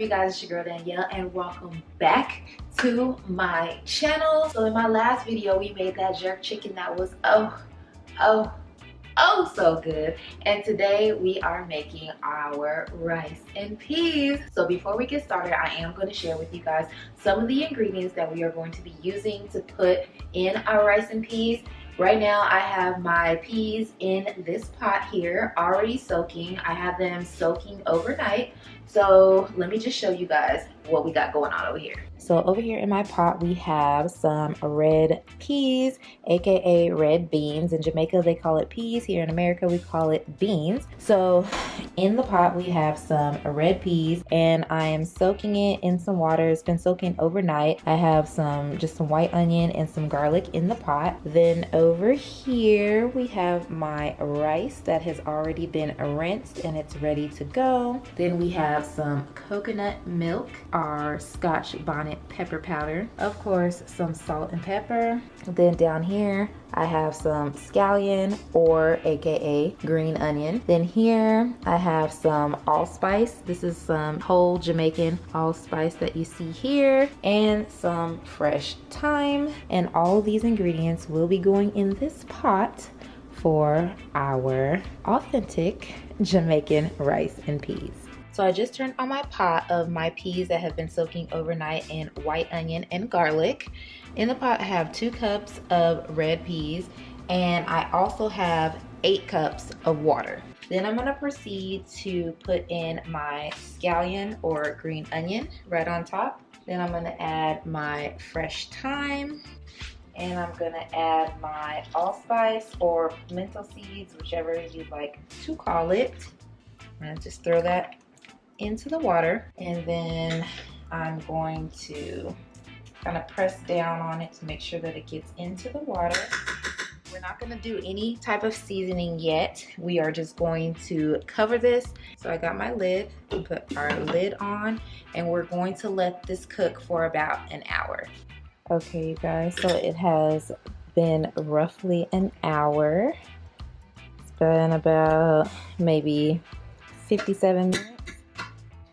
you guys? It's your girl Danielle and welcome back to my channel. So in my last video we made that jerk chicken that was oh so good, and today we are making our rice and peas. So before we get started, I am going to share with you guys some of the ingredients that we are going to be using to put in our rice and peas. Right now I have my peas in this pot here already soaking. I have them soaking overnight. So let me just show you guys what we got going on over here. So over here in my pot we have some red peas, aka red beans. In Jamaica they call it peas. Here in America we call it beans. So in the pot we have some red peas and I am soaking it in some water. It's been soaking overnight. I have just some white onion and some garlic in the pot. Then over here we have my rice that has already been rinsed and it's ready to go. Then we have some coconut milk, our Scotch bonnet pepper powder, of course some salt and pepper. Then down here I have some scallion, or aka green onion. Then here I have some allspice. This is some whole Jamaican allspice that you see here, and some fresh thyme. And all of these ingredients will be going in this pot for our authentic Jamaican rice and peas. So I just turned on my pot of my peas that have been soaking overnight in white onion and garlic. In the pot I have 2 cups of red peas and I also have 8 cups of water. Then I'm going to proceed to put in my scallion or green onion right on top. Then I'm going to add my fresh thyme. And I'm going to add my allspice or pimento seeds, whichever you'd like to call it. I'm going to just throw that into the water, and then I'm going to kind of press down on it to make sure that it gets into the water. We're not going to do any type of seasoning yet. We are just going to cover this. So I got my lid, put our lid on, and we're going to let this cook for about an hour. Okay, you guys, so it has been roughly an hour. It's been about maybe 57 minutes.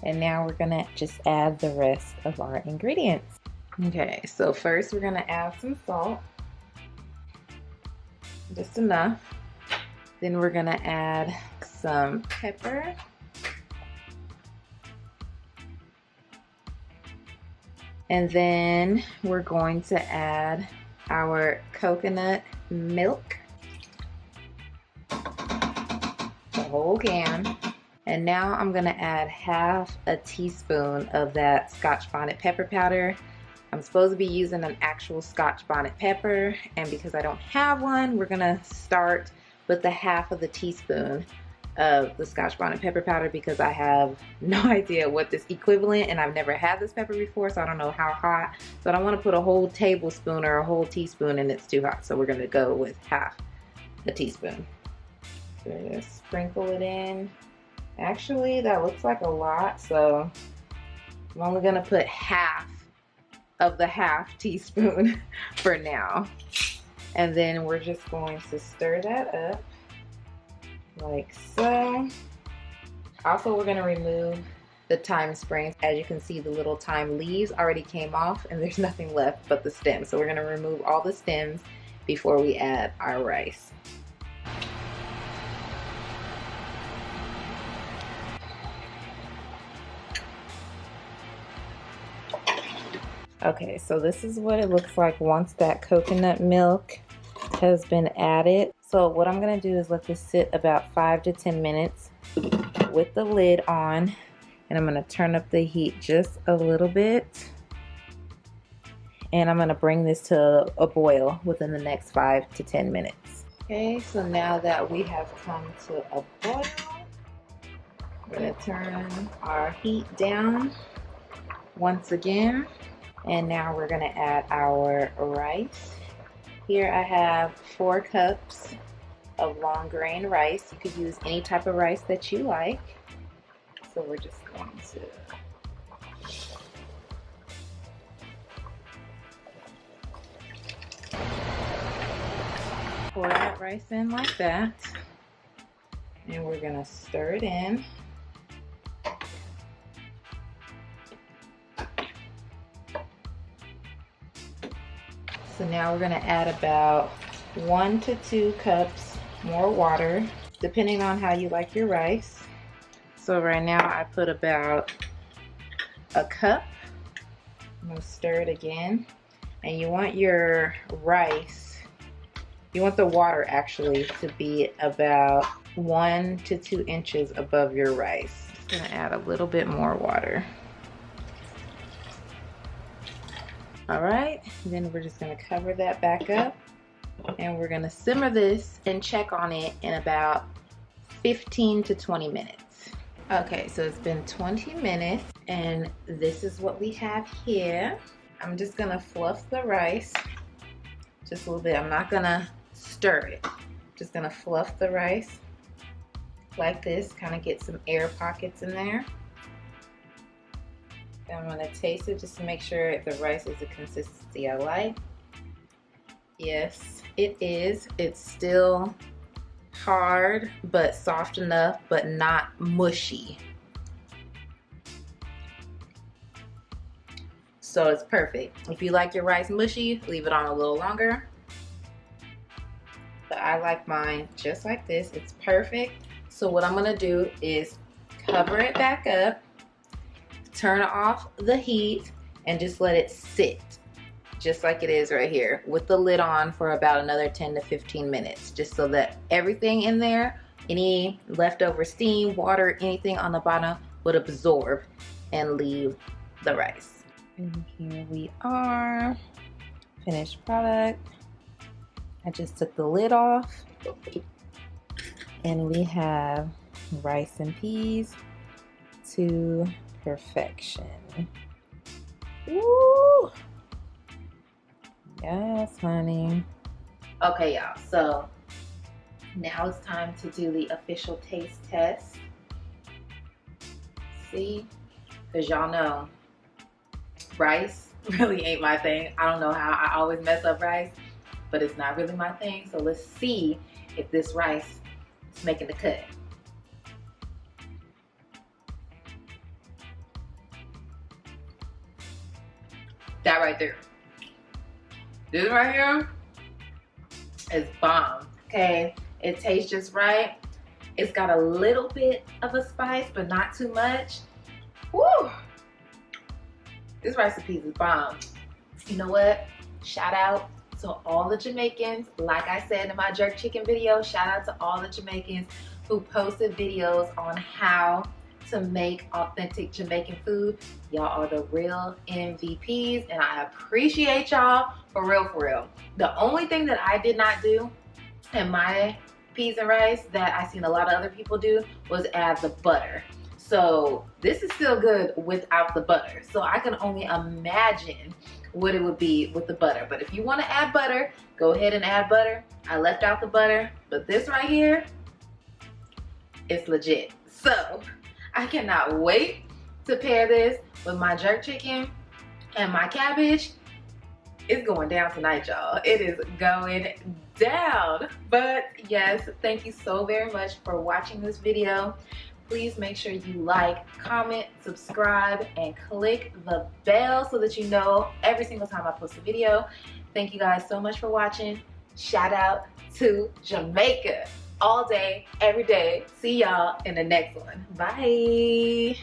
And now we're gonna just add the rest of our ingredients. Okay, so first we're gonna add some salt, just enough. Then we're gonna add some pepper. And then we're going to add our coconut milk, the whole can. And now I'm gonna add half a teaspoon of that Scotch bonnet pepper powder. I'm supposed to be using an actual Scotch bonnet pepper, and because I don't have one, we're gonna start with the half of the teaspoon of the Scotch bonnet pepper powder because I have no idea what this equivalent, and I've never had this pepper before, so I don't know how hot. So I don't want to put a whole tablespoon or a whole teaspoon and it's too hot. So we're gonna go with half a teaspoon. So just sprinkle it in. Actually, that looks like a lot, so I'm only gonna put half of the half teaspoon for now. And then we're just going to stir that up like so. Also, we're gonna remove the thyme sprigs. As you can see, the little thyme leaves already came off and there's nothing left but the stems. So we're gonna remove all the stems before we add our rice. Okay, so this is what it looks like once that coconut milk has been added. So what I'm gonna do is let this sit about 5 to 10 minutes with the lid on, and I'm gonna turn up the heat just a little bit. And I'm gonna bring this to a boil within the next 5 to 10 minutes. Okay, so now that we have come to a boil, we're gonna turn our heat down once again. And now we're gonna add our rice. Here I have 4 cups of long grain rice. You could use any type of rice that you like. So we're just going to pour that rice in like that. And we're gonna stir it in. So now we're gonna add about 1 to 2 cups more water, depending on how you like your rice. So right now I put about a cup. I'm gonna stir it again. And you want your rice, you want the water actually to be about 1 to 2 inches above your rice. Just gonna add a little bit more water. All right, then we're just gonna cover that back up and we're gonna simmer this and check on it in about 15 to 20 minutes. Okay, so it's been 20 minutes and this is what we have here. I'm just gonna fluff the rice just a little bit. I'm not gonna stir it. Just gonna fluff the rice like this, kind of get some air pockets in there. Then I'm gonna taste it just to make sure the rice is the consistency I like. Yes, it is. It's still hard, but soft enough, but not mushy. So it's perfect. If you like your rice mushy, leave it on a little longer. But I like mine just like this. It's perfect. So what I'm gonna do is cover it back up, turn off the heat, and just let it sit just like it is right here with the lid on for about another 10 to 15 minutes, just so that everything in there, any leftover steam, water, anything on the bottom would absorb and leave the rice. And here we are, finished product. I just took the lid off and we have rice and peas to perfection. Woo! Yes, honey. Okay, y'all, so now it's time to do the official taste test. See, because y'all know rice really ain't my thing. I don't know how I always mess up rice, but it's not really my thing. So let's see if this rice is making the cut. That right there. This right here is bomb. Okay, it tastes just right. It's got a little bit of a spice, but not too much. Woo! This recipe is bomb. You know what? Shout out to all the Jamaicans. Like I said in my jerk chicken video, shout out to all the Jamaicans who posted videos on how to make authentic Jamaican food. Y'all are the real MVPs and I appreciate y'all for real, for real. The only thing that I did not do in my peas and rice that I seen a lot of other people do was add the butter. So this is still good without the butter. So I can only imagine what it would be with the butter. But if you want to add butter, go ahead and add butter. I left out the butter, but this right here, it's legit. So I cannot wait to pair this with my jerk chicken and my cabbage. It's going down tonight, y'all. It is going down. But yes, thank you so very much for watching this video. Please make sure you like, comment, subscribe, and click the bell so that you know every single time I post a video. Thank you guys so much for watching. Shout out to Jamaica. All day, every day. See y'all in the next one. Bye.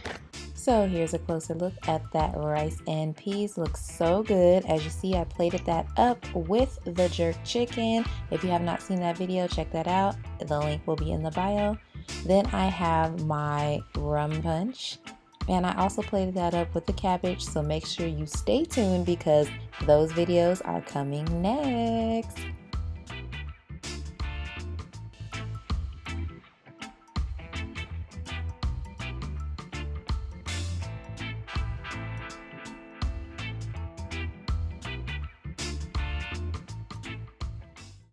So here's a closer look at that rice and peas. Looks so good. As you see, I plated that up with the jerk chicken. If you have not seen that video, check that out. The link will be in the bio. Then I have my rum punch. And I also plated that up with the cabbage. So make sure you stay tuned because those videos are coming next.